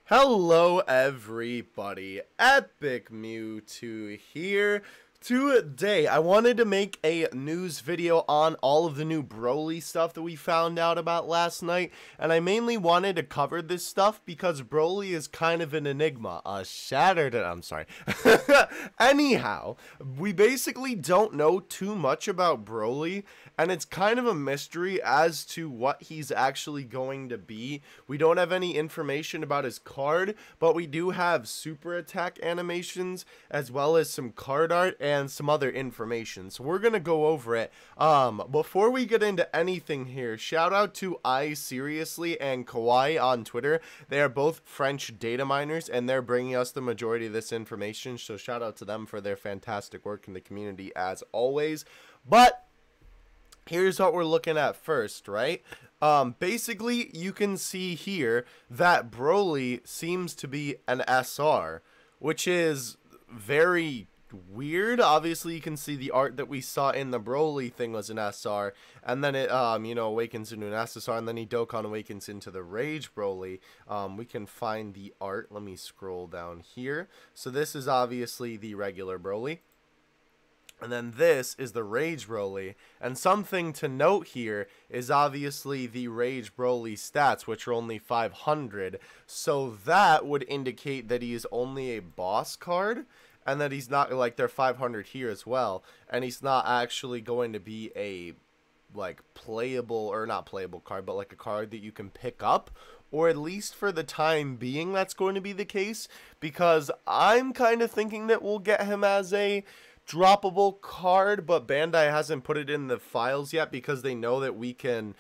Hello everybody, Epic Mewtwo here. Today, I wanted to make a news video on all of the new Broly stuff that we found out about last night, and I mainly wanted to cover this stuff because Broly is kind of an enigma, I'm sorry. Anyhow, we basically don't know too much about Broly, and it's kind of a mystery as to what he's actually going to be. We don't have any information about his card, but we do have super attack animations as well as some card art and some other information, so we're gonna go over it. Before we get into anything here, shout out to I Seriously and Kawaii on Twitter. They are both French data miners and they're bringing us the majority of this information, so shout out to them for their fantastic work in the community as always. But here's what we're looking at first, right? Basically, you can see here that Broly seems to be an SR, which is very weird. Obviously, you can see the art that we saw in the Broly thing was an SR, and then it, awakens into an SSR, and then he Dokkan awakens into the Rage Broly. We can find the art. Let me scroll down here. So this is obviously the regular Broly. And then this is the Rage Broly, and something to note here is obviously the Rage Broly stats, which are only 500, so that would indicate that he is only a boss card, and that he's not, like, they're 500 here as well, and he's not actually going to be a, like, playable, or not playable card, but like a card that you can pick up, or at least for the time being that's going to be the case, because I'm kind of thinking that we'll get him as a droppable card, but Bandai hasn't put it in the files yet because they know that we can,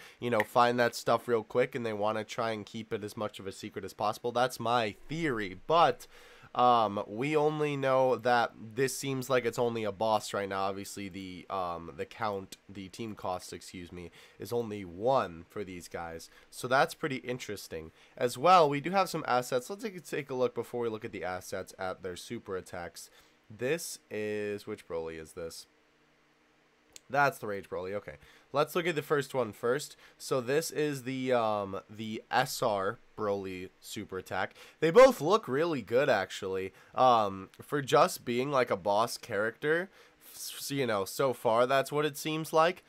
find that stuff real quick, and they want to try and keep it as much of a secret as possible. That's my theory, but we only know that this seems like it's only a boss right now. Obviously, the team cost, is only 1 for these guys, so that's pretty interesting. As well, we do have some assets. Let's take a look before we look at the assets at their super attacks. This is, which Broly is this? That's the Rage Broly. Okay, let's look at the first one first. So this is the SR Broly super attack. They both look really good, actually. For just being like a boss character, so far that's what it seems like.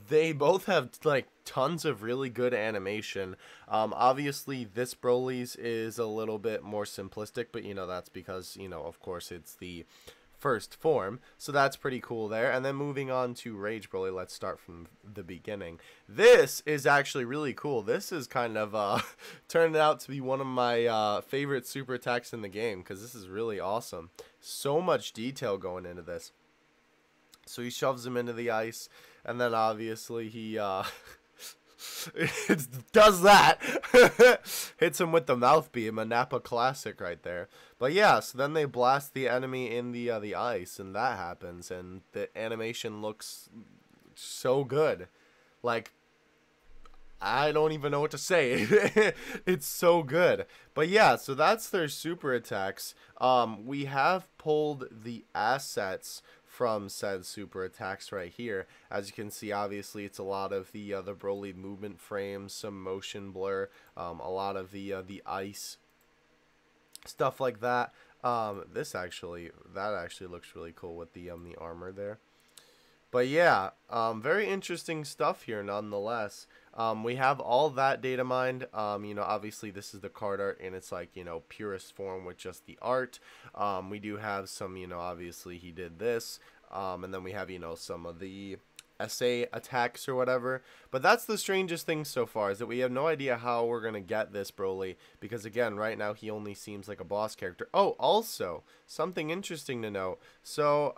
They both have like tons of really good animation. Obviously this Broly's is a little bit more simplistic, but that's because of course it's the first form, so that's pretty cool there. And then moving on to Rage Broly, let's start from the beginning. This is actually really cool. This is kind of turned out to be one of my favorite super attacks in the game, because this is really awesome. So much detail going into this. So he shoves him into the ice, and then obviously he it does that. Hits him with the mouth beam, a Nappa classic right there. But yeah, so then they blast the enemy in the ice, and that happens, and the animation looks so good. Like, I don't even know what to say. It's so good. But yeah, so that's their super attacks. We have pulled the assets from said super attacks right here. As you can see, obviously it's a lot of the Broly movement frames, some motion blur, a lot of the ice stuff like that. That actually looks really cool with the armor there. But yeah, very interesting stuff here nonetheless. We have all that data mined. Obviously this is the card art in its like, purest form with just the art. We do have some, obviously he did this. And then we have, some of the essay attacks or whatever. But that's the strangest thing so far, is that we have no idea how we're going to get this Broly, because again, right now he only seems like a boss character. Oh, also, something interesting to note. So,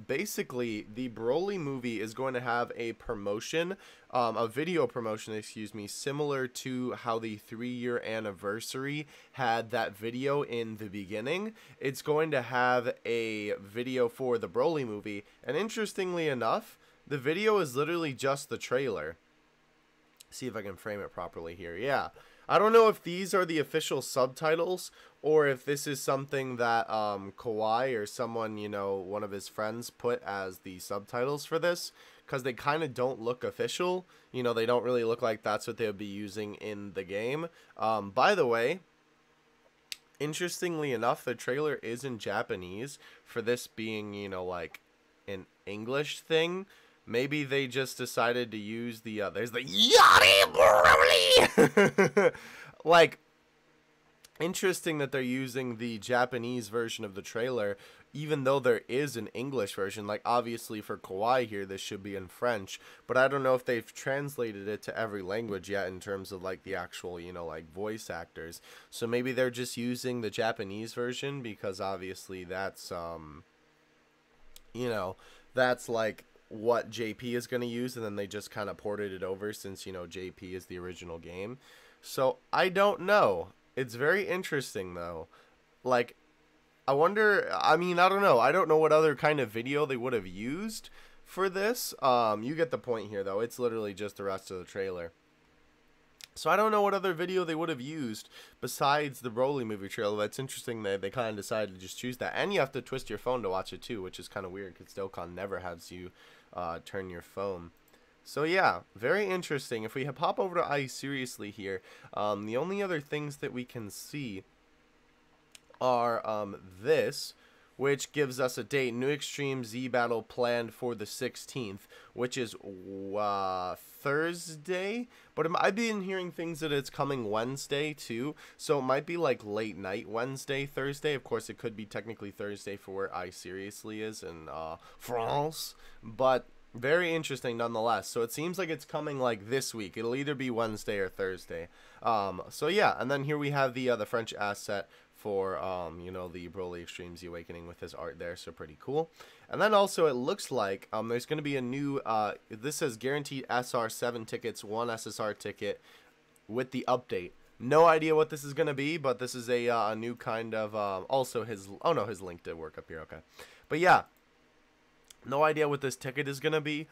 basically, the Broly movie is going to have a promotion, a video promotion, similar to how the 3-year anniversary had that video in the beginning. It's going to have a video for the Broly movie, and interestingly enough, the video is literally just the trailer. See if I can frame it properly here. Yeah. I don't know if these are the official subtitles, or if this is something that Kawaii or someone, one of his friends put as the subtitles for this, because they kind of don't look official. They don't really look like that's what they would be using in the game. By the way, Interestingly enough, the trailer is in Japanese for this being, you know, like an English thing. Maybe they just decided to use the there's the Yari Broly. Like, interesting that they're using the Japanese version of the trailer, even though there is an English version. Like, obviously for Kawaii here, this should be in French, but I don't know if they've translated it to every language yet in terms of like the actual, you know, like voice actors. So maybe they're just using the Japanese version because obviously that's you know, that's like what JP is going to use, and then they just kind of ported it over since, you know, JP is the original game. So I don't know. It's very interesting though. Like, I wonder, I mean, I don't know. I don't know what other kind of video they would have used for this. You get the point here though. It's literally just the rest of the trailer. So I don't know what other video they would have used besides the Broly movie trailer. That's interesting that they kind of decided to just choose that. And you have to twist your phone to watch it too, which is kind of weird because Dokkan never has you turn your phone. So yeah, very interesting. If we pop over to I Seriously here, the only other things that we can see are this, which gives us a date. New Extreme Z Battle planned for the 16th, which is Thursday. But I've been hearing things that it's coming Wednesday too. So it might be like late night Wednesday, Thursday. Of course, it could be technically Thursday for where I Seriously is in France. But very interesting nonetheless. So it seems like it's coming like this week. It'll either be Wednesday or Thursday. So yeah, and then here we have the French asset for you know, the Broly Extreme Z Awakening with his art there, so pretty cool. And then also it looks like there's going to be a new this says guaranteed SR7 tickets, 1 SSR ticket with the update. No idea what this is going to be, but this is a new kind of also his, oh no, his link did work up here, okay. But yeah, no idea what this ticket is going to be.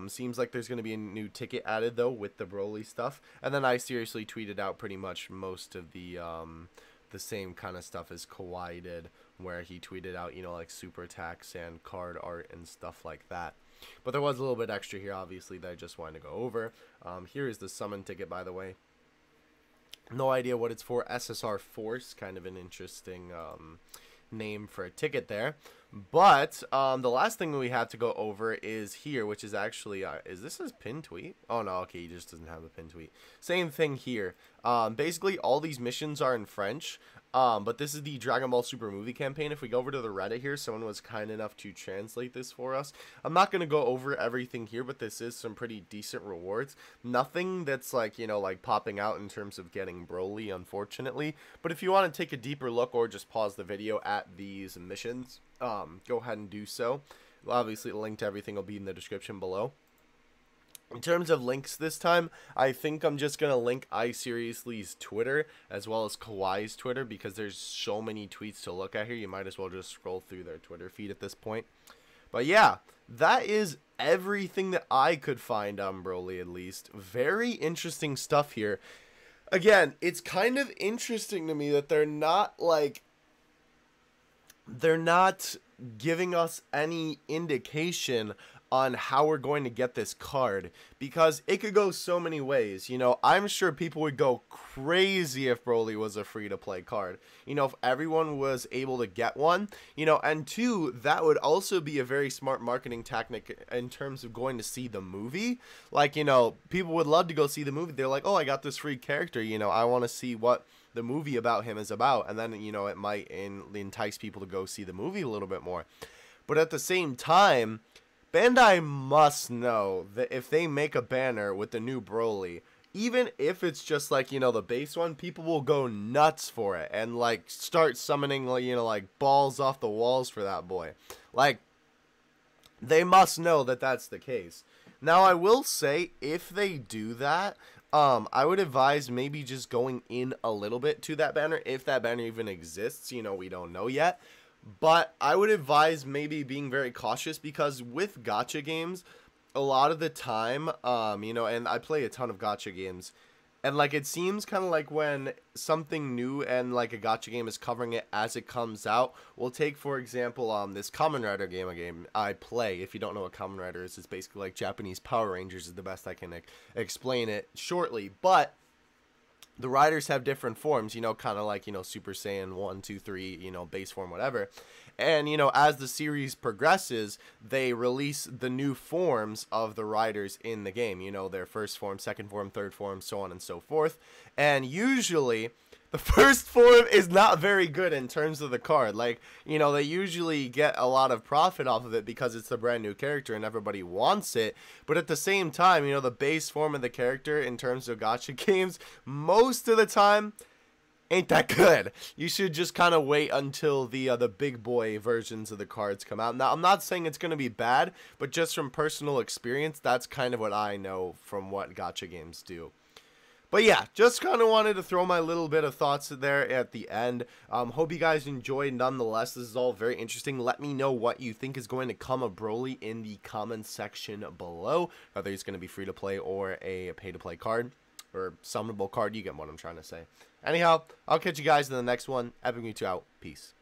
Seems like there's going to be a new ticket added though with the Broly stuff. And then I Seriously tweeted out pretty much most of the same kind of stuff as Kawaii did, where he tweeted out, you know, like super attacks and card art and stuff like that. But there was a little bit extra here, obviously, that I just wanted to go over. Here is the summon ticket, by the way. No idea what it's for. SSR Force, kind of an interesting name for a ticket there. But the last thing we have to go over is here, which is actually is this his pin tweet? Oh no, okay, he just doesn't have a pin tweet. Same thing here. Basically all these missions are in French, but this is the Dragon Ball Super movie campaign. If we go over to the Reddit here, someone was kind enough to translate this for us. I'm not going to go over everything here, but this is some pretty decent rewards. Nothing that's like, you know, like popping out in terms of getting Broly, unfortunately. But if you want to take a deeper look or just pause the video at these missions, go ahead and do so. Obviously, the link to everything will be in the description below. In terms of links this time, I think I'm just going to link I Seriously's Twitter as well as Kawaii's Twitter because there's so many tweets to look at here. You might as well just scroll through their Twitter feed at this point. But yeah, that is everything that I could find on Broly, at least. Very interesting stuff here. Again, it's kind of interesting to me that they're not giving us any indication on how we're going to get this card, because it could go so many ways. You know, I'm sure people would go crazy if Broly was a free-to-play card. You know, if everyone was able to get one, you know, and two, that would also be a very smart marketing tactic in terms of going to see the movie. Like, you know, people would love to go see the movie. They're like, oh, I got this free character, you know, I want to see what the movie about him is about, and then, you know, it might entice people to go see the movie a little bit more. But at the same time, Bandai must know that if they make a banner with the new Broly, even if it's just like, you know, the base one, people will go nuts for it and like start summoning, you know, like balls off the walls for that boy. Like, they must know that that's the case. Now, I will say, if they do that, I would advise maybe just going in a little bit to that banner, if that banner even exists. You know, we don't know yet. But I would advise maybe being very cautious, because with gacha games, a lot of the time, you know, and I play a ton of gacha games, and like it seems kind of like when something new and like a gacha game is covering it as it comes out. We'll take, for example, this Kamen Rider game I play. If you don't know what Kamen Rider is, it's basically like Japanese Power Rangers is the best I can explain it shortly. But the riders have different forms, you know, kind of like, you know, Super Saiyan 1, 2, 3, you know, base form, whatever. And, you know, as the series progresses, they release the new forms of the riders in the game, you know, their first form, second form, third form, so on and so forth. And usually the first form is not very good in terms of the card. Like, you know, they usually get a lot of profit off of it because it's a brand new character and everybody wants it. But at the same time, you know, the base form of the character in terms of gacha games, most of the time, ain't that good. You should just kind of wait until the big boy versions of the cards come out. Now, I'm not saying it's going to be bad, but just from personal experience, that's kind of what I know from what gacha games do. But yeah, just kind of wanted to throw my little bit of thoughts there at the end. Hope you guys enjoyed nonetheless. This is all very interesting. Let me know what you think is going to come of Broly in the comments section below. Whether it's going to be free to play or a pay to play card or summonable card. You get what I'm trying to say. Anyhow, I'll catch you guys in the next one. Epic Mewtwo out. Peace.